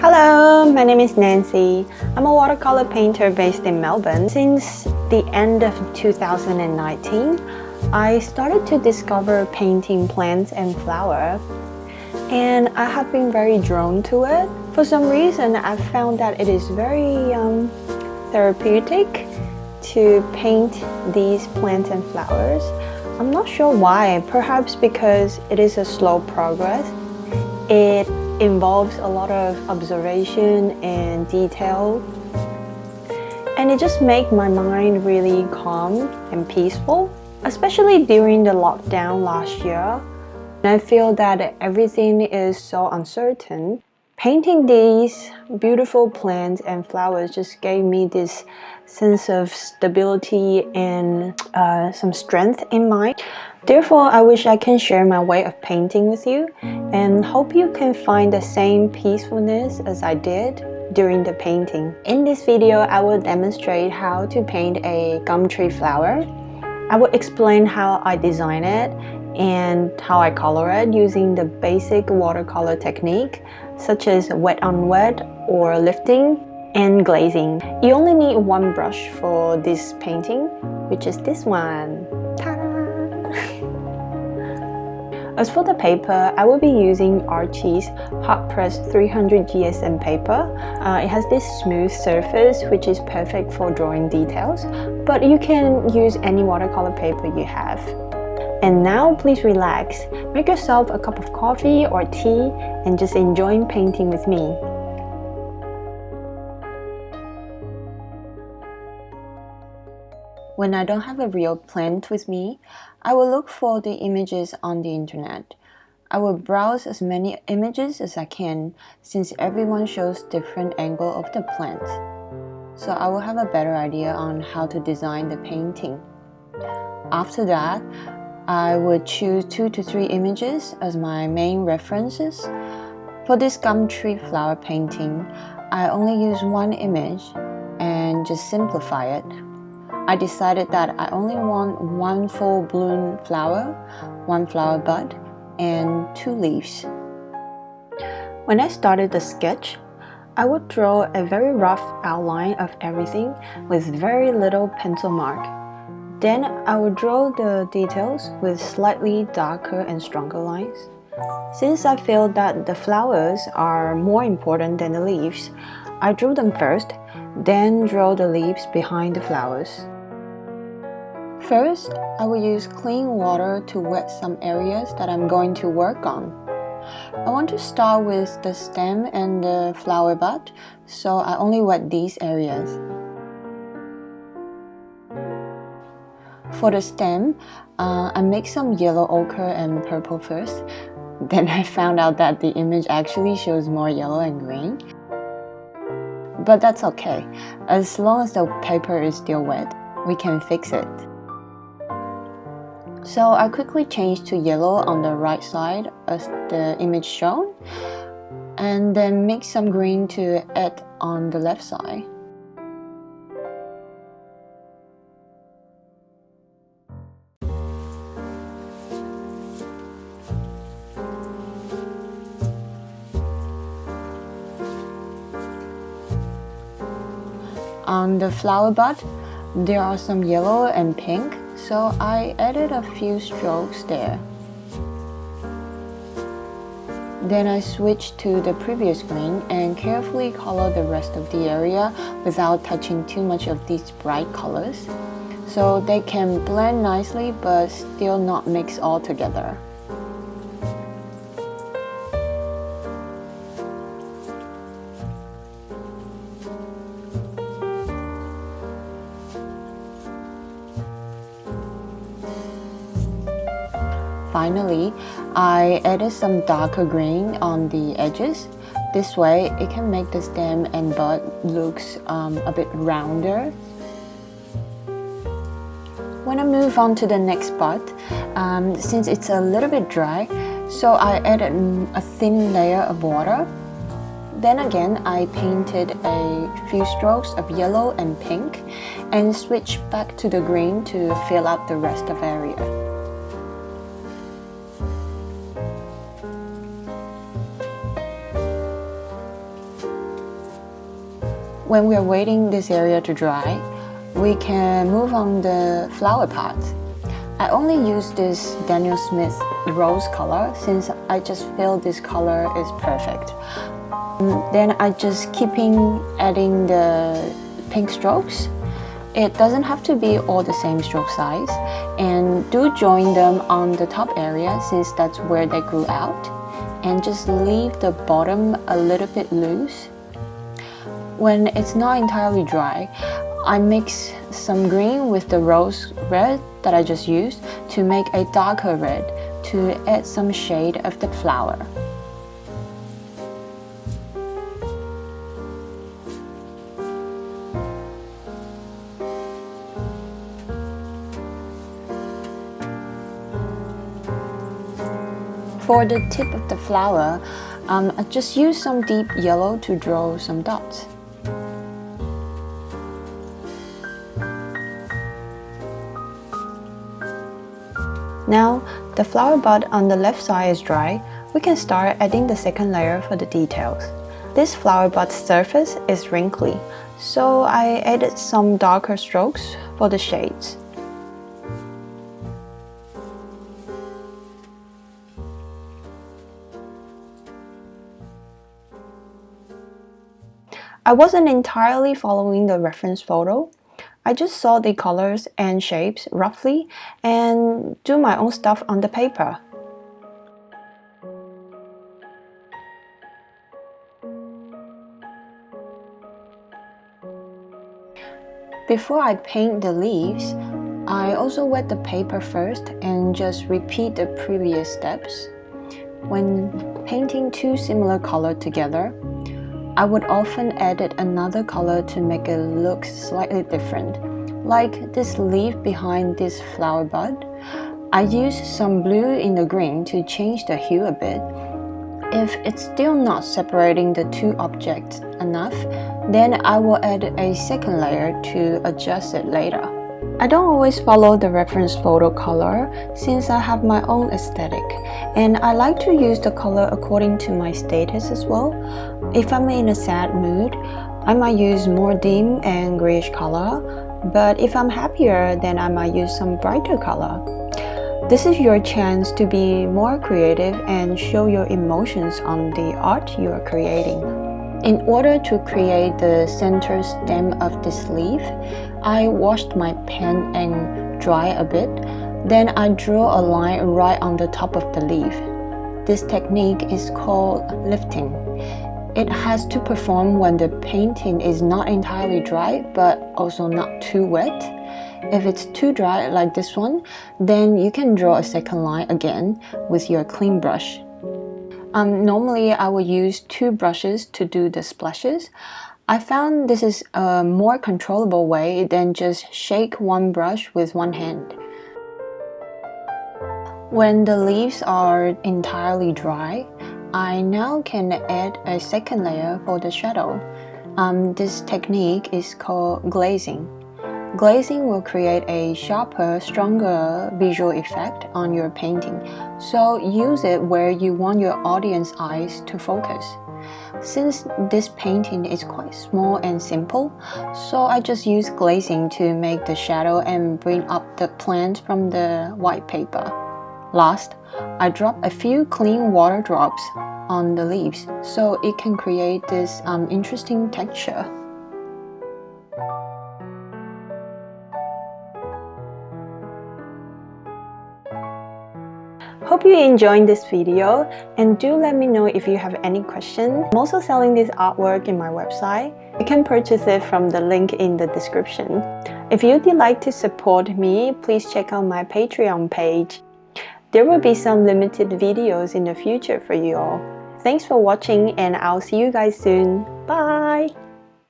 Hello, my name is Nancy. I'm a watercolor painter based in Melbourne. Since the end of 2019, I started to discover painting plants and flowers, and I have been very drawn to it. For some reason, I found that it is very therapeutic to paint these plants and flowers. I'm not sure why, perhaps because it is a slow progress. It involves a lot of observation and detail, and it just makes my mind really calm and peaceful, especially during the lockdown last year. I feel that everything is so uncertain. Painting these beautiful plants and flowers just gave me this sense of stability and some strength in mind. Therefore, I wish I can share my way of painting with you and hope you can find the same peacefulness as I did during the painting. In this video, I will demonstrate how to paint a Gumtree flower. I will explain how I design it and how I color it using the basic watercolor technique such as wet on wet or lifting and glazing. You only need one brush for this painting, which is this one. Ta-da! As for the paper, I will be using Archie's hot press 300 GSM paper. It has this smooth surface which is perfect for drawing details, but you can use any watercolor paper you have. And now please relax, make yourself a cup of coffee or tea and just enjoy painting with me. When I don't have a real plant with me, I will look for the images on the internet. I will browse as many images as I can, since everyone shows different angle of the plant. So I will have a better idea on how to design the painting. After that, I would choose 2 to 3 images as my main references. For this Gumtree flower painting, I only use one image and just simplify it. I decided that I only want one full bloom flower, one flower bud, and 2 leaves. When I started the sketch, I would draw a very rough outline of everything with very little pencil mark. Then I would draw the details with slightly darker and stronger lines. Since I feel that the flowers are more important than the leaves, I drew them first, then draw the leaves behind the flowers. First, I will use clean water to wet some areas that I'm going to work on. I want to start with the stem and the flower bud, so I only wet these areas. For the stem, I make some yellow ochre and purple first. Then I found out that the image actually shows more yellow and green. But that's okay. As long as the paper is still wet, we can fix it. So I quickly changed to yellow on the right side as the image shown, and then mix some green to add on the left side. On the flower bud, there are some yellow and pink, so I added a few strokes there. Then I switched to the previous green and carefully color the rest of the area without touching too much of these bright colors, so they can blend nicely but still not mix all together. Finally, I added some darker green on the edges. This way, it can make the stem and bud looks a bit rounder. When I move on to the next bud, since it's a little bit dry, so I added a thin layer of water. Then again, I painted a few strokes of yellow and pink and switched back to the green to fill out the rest of the area. When we are waiting this area to dry, we can move on the flower pot. I only use this Daniel Smith rose color since I just feel this color is perfect. Then I just keeping adding the pink strokes. It doesn't have to be all the same stroke size, and do join them on the top area since that's where they grew out, and just leave the bottom a little bit loose. When it's not entirely dry, I mix some green with the rose red that I just used to make a darker red to add some shade of the flower. For the tip of the flower, I just use some deep yellow to draw some dots. Now, the flower bud on the left side is dry, we can start adding the second layer for the details. This flower bud's surface is wrinkly, so I added some darker strokes for the shades. I wasn't entirely following the reference photo. I just saw the colors and shapes roughly and do my own stuff on the paper. Before I paint the leaves, I also wet the paper first and just repeat the previous steps. When painting two similar colors together, I would often edit another color to make it look slightly different. Like this leaf behind this flower bud, I use some blue in the green to change the hue a bit. If it's still not separating the two objects enough, then I will add a second layer to adjust it later. I don't always follow the reference photo color since I have my own aesthetic, and I like to use the color according to my status as well. If I'm in a sad mood, I might use more dim and grayish color, but if I'm happier, then I might use some brighter color. This is your chance to be more creative and show your emotions on the art you are creating. In order to create the center stem of this leaf, I washed my pen and dry a bit. Then I drew a line right on the top of the leaf. This technique is called lifting. It has to perform when the painting is not entirely dry, but also not too wet. If it's too dry like this one, then you can draw a second line again with your clean brush. Normally I will use two brushes to do the splashes. I found this is a more controllable way than just shake one brush with one hand. When the leaves are entirely dry, I now can add a second layer for the shadow. This technique is called glazing. Glazing will create a sharper, stronger visual effect on your painting, so use it where you want your audience eyes to focus. Since this painting is quite small and simple, so I just use glazing to make the shadow and bring up the plant from the white paper. Last, I drop a few clean water drops on the leaves so it can create this interesting texture. Hope you enjoyed this video, and do let me know if you have any questions. I'm also selling this artwork in my website. You can purchase it from the link in the description. If you'd like to support me, please check out my Patreon page. There will be some limited videos in the future for you all. Thanks for watching, and I'll see you guys soon. Bye!